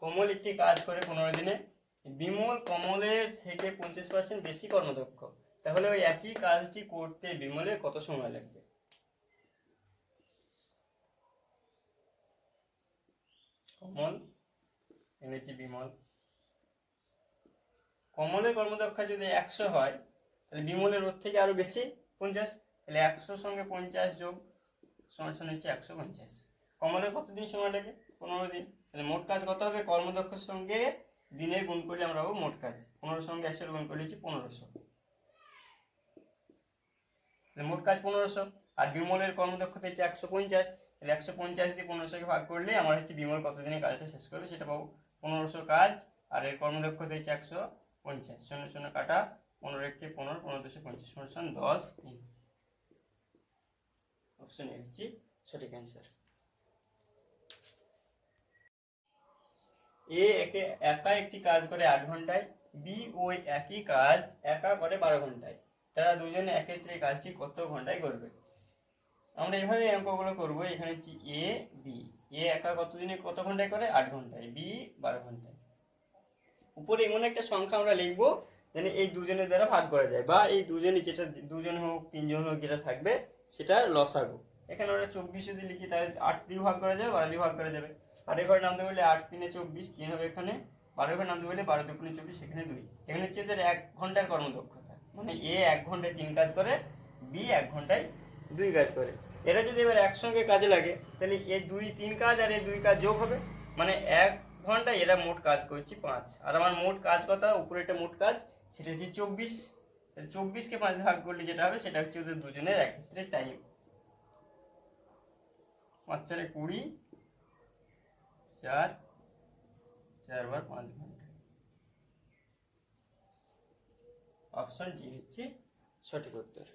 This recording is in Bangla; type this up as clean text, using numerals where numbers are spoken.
কমল একটি কাজ করে 15 দিনে, বিমল কমলের থেকে 50% বেশি কর্মদক্ষ, তাহলে ওই একই কাজটি করতে বিমলের কত সময় লাগবে? কমল এনেছি বিমল, কমলের কর্মদক্ষতা যদি 100 হয় তাহলে বিমলের ওর থেকে আরো বেশি 50, তাহলে 100 সঙ্গে 50 যোগ সমান হচ্ছে 150। কমলের কতদিন সময় লাগে? 15 দিন। তাহলে মোট কাজ কত হবে? কর্মদক্ষতার সঙ্গে দিনের গুণ করলে আমরা পাবো মোট কাজ। 15 সঙ্গে 100 গুণ করলে 1500, তাহলে মোট কাজ 1500। আর বিমলের কর্মদক্ষতা হচ্ছে 150, তাহলে 150 দিয়ে 1500কে ভাগ করলে আমার হচ্ছে বিমল কতদিনে কাজটা শেষ করবে সেটা পাবো। 1500 কাজ আর এর কর্মদক্ষতা হচ্ছে 150, 0 0 কাটা, 15 কে 15, 15 2 50 সমান 10 দিন। অপশন এ হচ্ছে সঠিক অ্যান্সার। এ একা একটি কাজ করে 8 ঘন্টায়, বি ওই একই কাজ একা করে 12 ঘন্টায়, তারা দুজনে একত্রে কাজটি কত ঘন্টায় করবে? আমরা এইভাবে অঙ্কগুলো করবো। এখানে হচ্ছে এ বি, এ একা কতদিনে কত ঘন্টায় করে? 8 ঘন্টায়, বি 12 ঘন্টায়। উপরে এমন একটা সংখ্যা আমরা লিখবো যেন এই দুজনের দ্বারা ভাগ করা যায়, বা এই দুজনে যেটা, দুজন হোক 3 জন হোক, যেটা থাকবে সেটা লসাগু। এখানে আমরা 24 যদি লিখি তাহলে 8 দিয়ে ভাগ করা যাবে, 12 দিয়ে ভাগ করা যাবে। 8 ঘরে নামতে বললে 8 3 24, 3 হবে এখানে। 12 ঘরে নামতে বললে 12 2 24, এখানে 2। এখানে হচ্ছে এদের 1 ঘন্টার কর্মদক্ষতা, মানে এ 1 ঘন্টায় 3 কাজ করে, বি 1 ঘন্টায় 2 কাজ করে। এরা যদি এবার একসঙ্গে কাজে লাগে তাহলে এই 2 3 কাজ আর এই 2 কাজ যোগ হবে, মানে 1 ঘন্টায় এরা মোট কাজ করছি 5। আর আমার মোট কাজ কথা উপরে একটা মোট কাজ সেটা হচ্ছে 24, 24কে 5 ভাগ করলে যেটা হবে সেটা হচ্ছে ওদের দুজনের একক্ষেত্রে টাইম। 5 4 20, 4 4 বার 5 ঘন্টা। অপশন ডি হচ্ছে সঠিক উত্তর।